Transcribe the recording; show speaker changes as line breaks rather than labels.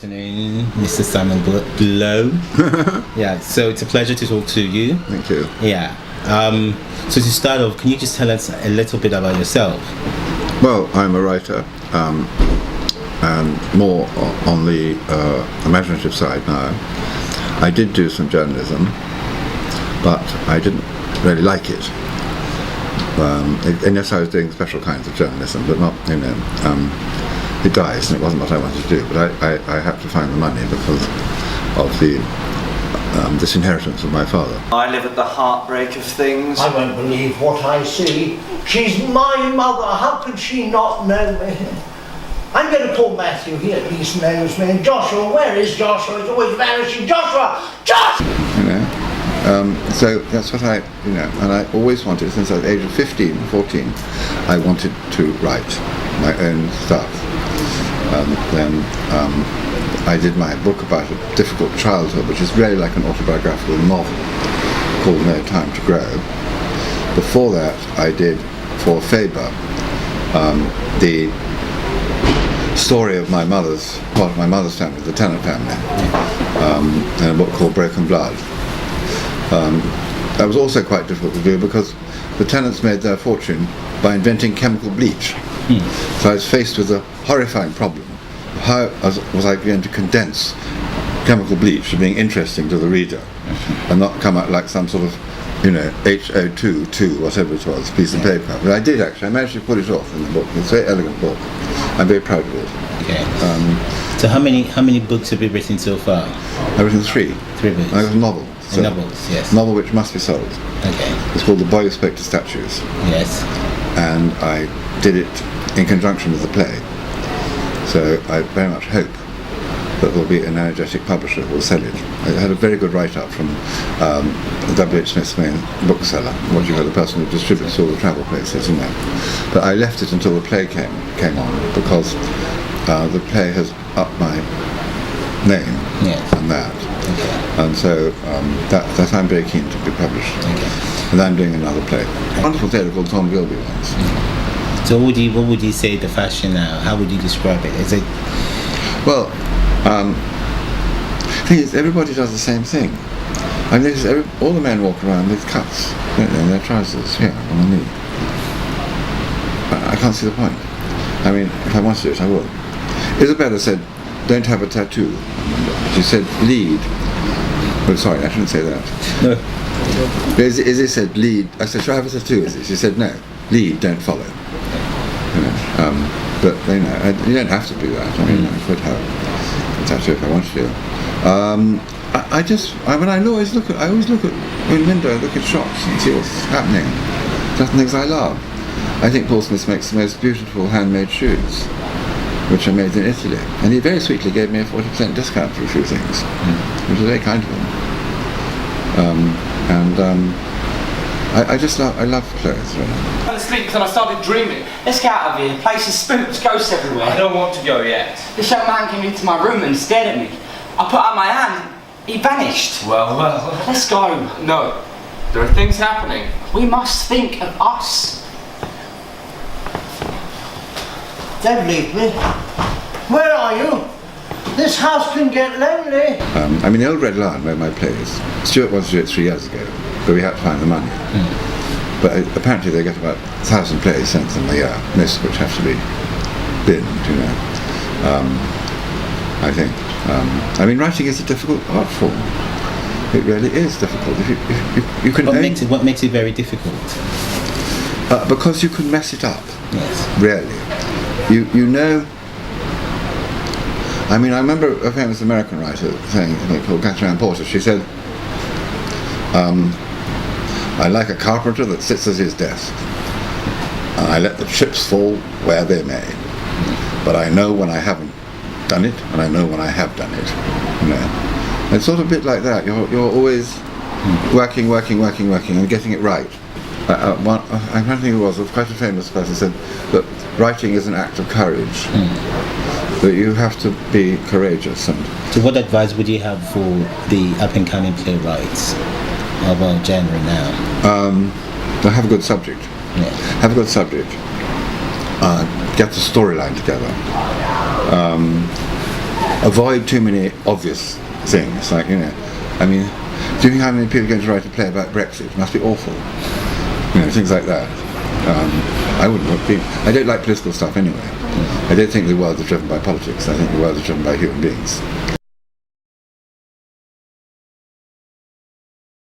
Good afternoon, Mr. Simon Blow. Yeah, so it's a pleasure to talk to you.
Thank you.
Yeah. So to start off, can you just tell us a little bit about yourself?
Well, I'm a writer, and more on the imaginative side now. I did do some journalism, but I didn't really like it. And yes, I was doing special kinds of journalism, but not, the guys, and it wasn't what I wanted to do. But I had to find the money because of the disinheritance of my father.
I live at the heartbreak of things.
I won't believe what I see. She's my mother. How could she not know me? I'm going to call Matthew. He at least knows me. And Joshua, where is Joshua? He's always vanishing. Joshua!
So that's what and I always wanted, since I was age of 15, 14, I wanted to write my own stuff. Then I did my book about a difficult childhood, which is really like an autobiographical novel called No Time to Grow. Before that, I did for Faber the story of part of my mother's family, the Tennant family, in a book called Broken Blood. That was also quite difficult to do because the Tennants made their fortune by inventing chemical bleach. So I was faced with a horrifying problem. How was I going to condense chemical bleach to being interesting to the reader and not come out like some sort of, HO2, whatever it was, piece of paper. But I did actually. I managed to put it off in the book. It's a very elegant book. I'm very proud of it.
Okay. So how many books have you written so far?
I've written 3.
3 books.
I have a novel.
So novels, yes.
Novel which must be sold.
Okay.
It's called The Boy Who Spoke to Statues.
Yes.
And I did it in conjunction with the play. So I very much hope that there will be an energetic publisher who will sell it. I had a very good write-up from W.H. Smith's main bookseller, the person who distributes all the travel places, But I left it until the play came on because the play has upped my name and that.
Okay.
And so that I'm very keen to be published.
Okay.
And I'm doing another play. A wonderful theatre called Tom Gilby once.
So what would you say the fashion now? How would you describe it? Is it?
Well, the thing is, everybody does the same thing. I notice all the men walk around with cuts, in their trousers here on the knee. I can't see the point. I mean, if I wanted to do it, I would. Isabella said, "Don't have a tattoo." She said, "Lead." Oh, sorry, I shouldn't say that.
No.
Izzy said, "Lead." I said, "Should I have a tattoo?" Izzy? She said, "No. Lead, don't follow." But you don't have to do that. I mean, I could have a tattoo if I wanted to. I always look at in window, look at shops and see what's happening. Certain things I love. I think Paul Smith makes the most beautiful handmade shoes, which are made in Italy, and he very sweetly gave me a 40% discount for a few things, which was very kind of him. I love clothes. Really.
I fell asleep because I started dreaming.
Let's get out of here. The place is spooked, ghosts everywhere.
I don't want to go yet.
This young man came into my room and stared at me. I put out my hand. He vanished.
Well.
Let's go.
No. There are things happening.
We must think of us.
Don't leave me. Where are you? This house can get lonely.
The Old Red Lion, where my play is, Stuart wanted to do it 3 years ago, but we had to find the money. But apparently they get about 1,000 plays sent them a year, most of which have to be binned, I think. Writing is a difficult art form. It really is difficult. If you can.
What makes it very difficult?
Because you can mess it up.
Yes.
Really. I remember a famous American writer saying, called Catherine Ann Porter. She said, "I like a carpenter that sits at his desk. I let the chips fall where they may. But I know when I haven't done it, and I know when I have done it." It's sort of a bit like that. You're always working, and getting it right. I'm trying to think who it was quite a famous person said that writing is an act of courage. That you have to be courageous.
So what advice would you have for the up-and-coming playwrights of our genre now?
To have a good subject.
Yeah.
Have a good subject. Get the storyline together. avoid too many obvious things, like, you know, I mean, do you think how many people are going to write a play about Brexit? It must be awful. You know, things like that. I wouldn't want people. I don't like political stuff anyway. I don't think the world is driven by politics. I think the world is driven by human beings.